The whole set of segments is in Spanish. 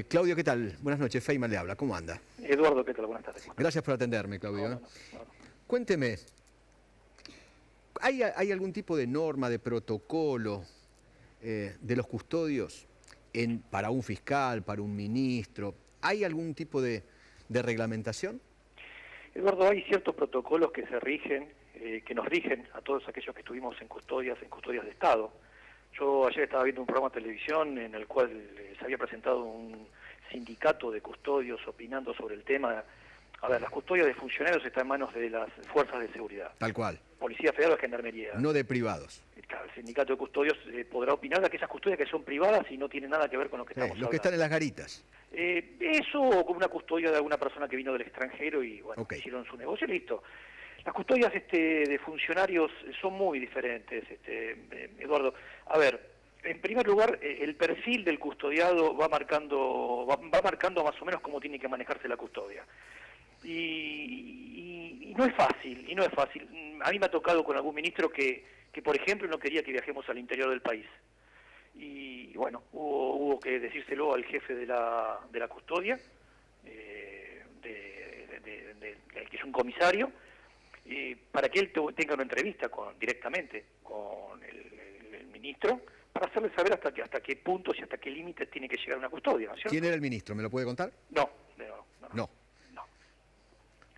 Claudio, ¿qué tal? Buenas noches, Feynman le habla, ¿cómo anda? Eduardo, ¿qué tal? Buenas tardes. Gracias por atenderme, Claudio. No. Cuénteme, ¿hay algún tipo de norma, de protocolo de los custodios para un fiscal, para un ministro? ¿Hay algún tipo de reglamentación? Eduardo, hay ciertos protocolos que se rigen, que nos rigen a todos aquellos que estuvimos en custodias de Estado. Yo ayer estaba viendo un programa de televisión en el cual se había presentado un sindicato de custodios opinando sobre el tema. A ver, las custodias de funcionarios están en manos de las fuerzas de seguridad. Tal cual. Policía Federal o Gendarmería. No de privados. Claro, el sindicato de custodios podrá opinar de aquellas custodias que son privadas y no tienen nada que ver con lo que estamos hablando. Los que están en las garitas. Eso o como una custodia de alguna persona que vino del extranjero y bueno, hicieron su negocio y listo. Las custodias de funcionarios son muy diferentes, Eduardo. A ver, en primer lugar, el perfil del custodiado va marcando más o menos cómo tiene que manejarse la custodia. Y no es fácil, A mí me ha tocado con algún ministro que por ejemplo, no quería que viajemos al interior del país. Y bueno, hubo que decírselo al jefe de la custodia, que es un comisario, para que él tenga una entrevista directamente con el ministro, para hacerle saber hasta qué puntos y hasta qué límites tiene que llegar una custodia, ¿no es cierto? ¿Quién era el ministro? ¿Me lo puede contar? No.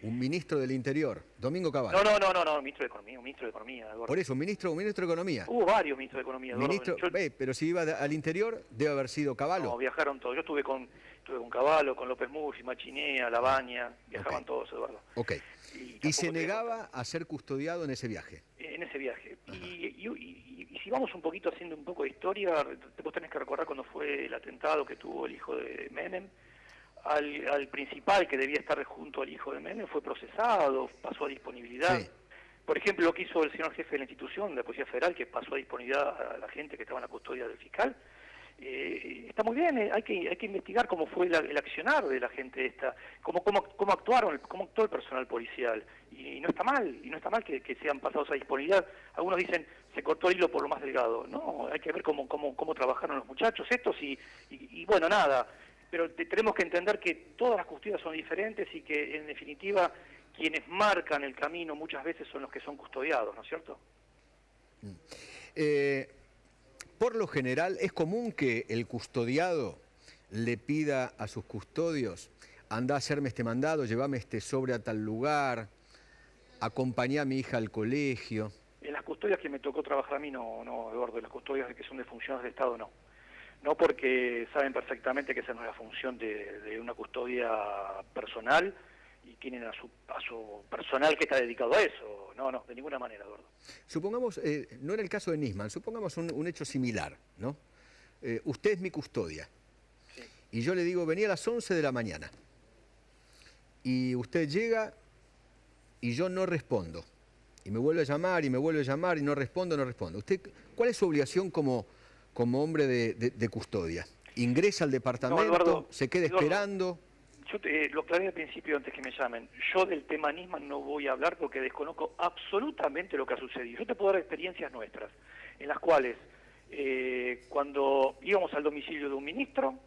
Un ministro del Interior, Domingo Cavallo. No, ministro de Economía. Eduardo. Por eso, un ministro de Economía. Hubo varios ministros de Economía, Eduardo. Pero si iba al interior, debe haber sido Cavallo. No, viajaron todos. Yo estuve con Cavallo, con López Murphy, Machinea, Labaña, viajaban todos, Eduardo. Ok. ¿Y se negaba a ser custodiado en ese viaje? En ese viaje. Y si vamos un poquito haciendo un poco de historia, vos tenés que recordar cuando fue el atentado que tuvo el hijo de Menem. Al principal que debía estar junto al hijo de Menem fue procesado, pasó a disponibilidad. Sí. Por ejemplo, lo que hizo el señor jefe de la institución, de la Policía Federal, que pasó a disponibilidad a la gente que estaba en la custodia del fiscal, está muy bien, hay que investigar cómo fue el accionar de la gente esta, cómo actuó el personal policial, y no está mal que sean pasados a disponibilidad. Algunos dicen, se cortó el hilo por lo más delgado. No, hay que ver cómo trabajaron los muchachos estos, y bueno, nada. Pero tenemos que entender que todas las custodias son diferentes y que, en definitiva, quienes marcan el camino muchas veces son los que son custodiados, ¿no es cierto? Por lo general, es común que el custodiado le pida a sus custodios: anda a hacerme este mandado, llévame este sobre a tal lugar, acompañá a mi hija al colegio. En las custodias que me tocó trabajar a mí, no, Eduardo, en las custodias que son de funcionarios de Estado, no. No, porque saben perfectamente que esa no es la función de una custodia personal y tienen a su personal que está dedicado a eso. No, de ninguna manera, Eduardo. Supongamos, no era el caso de Nisman, supongamos un hecho similar, ¿no? Usted es mi custodia. Sí. Y yo le digo, vení a las 11 de la mañana. Y usted llega y yo no respondo. Y me vuelve a llamar y no respondo. ¿Usted cuál es su obligación como hombre de custodia? ¿Ingresa al departamento? No, Eduardo, ¿Se queda esperando? Yo lo aclaré al principio antes que me llamen. Yo del tema Nisman no voy a hablar porque desconozco absolutamente lo que ha sucedido. Yo te puedo dar experiencias nuestras, en las cuales cuando íbamos al domicilio de un ministro,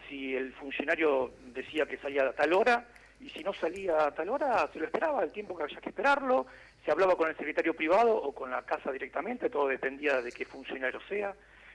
si el funcionario decía que salía a tal hora, y si no salía a tal hora, se lo esperaba el tiempo que había que esperarlo, se hablaba con el secretario privado o con la casa directamente, todo dependía de qué funcionario sea.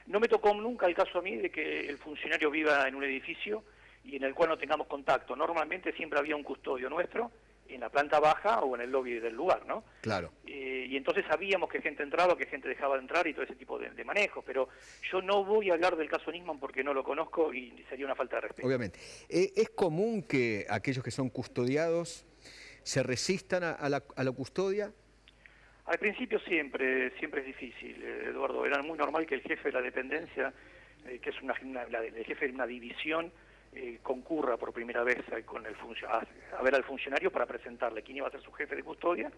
No me tocó nunca el caso a mí de que el funcionario viva en un edificio y en el cual no tengamos contacto. Normalmente siempre había un custodio nuestro en la planta baja o en el lobby del lugar, ¿no? Claro. Y entonces sabíamos que gente entraba, que gente dejaba de entrar y todo ese tipo de manejos, pero yo no voy a hablar del caso Nisman porque no lo conozco y sería una falta de respeto. Obviamente. ¿Es común que aquellos que son custodiados se resistan a la custodia? Al principio siempre es difícil, Eduardo. Era muy normal que el jefe de la dependencia, que es el jefe de una división, concurra por primera vez a ver al funcionario para presentarle quién iba a ser su jefe de custodia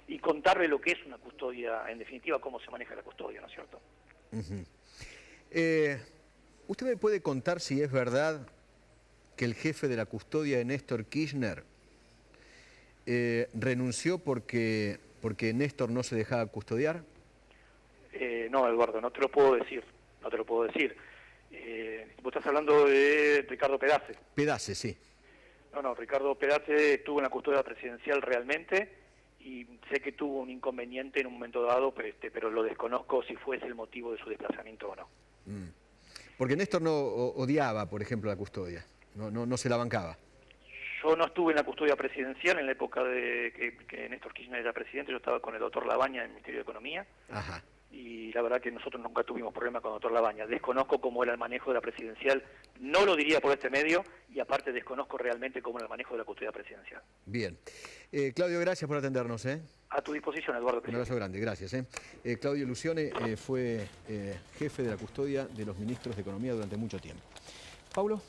y contarle lo que es una custodia, en definitiva, cómo se maneja la custodia, ¿no es cierto? ¿Usted me puede contar si es verdad que el jefe de la custodia de Néstor Kirchner renunció porque Néstor no se dejaba custodiar? No, Eduardo, no te lo puedo decir. Vos estás hablando de Ricardo Pedace. Pedace, sí. No, Ricardo Pedace estuvo en la custodia presidencial realmente y sé que tuvo un inconveniente en un momento dado, pero lo desconozco si fuese el motivo de su desplazamiento o no. Porque Néstor no odiaba, por ejemplo, la custodia, no se la bancaba. Yo no estuve en la custodia presidencial en la época de que Néstor Kirchner era presidente, yo estaba con el doctor Labaña en el Ministerio de Economía. Ajá. Y la verdad que nosotros nunca tuvimos problema con el doctor Labaña. Desconozco cómo era el manejo de la presidencial, no lo diría por este medio, y aparte desconozco realmente cómo era el manejo de la custodia presidencial. Bien. Claudio, gracias por atendernos. A tu disposición, Eduardo. Un abrazo grande, gracias. Claudio Lucione fue jefe de la custodia de los ministros de Economía durante mucho tiempo. Paulo.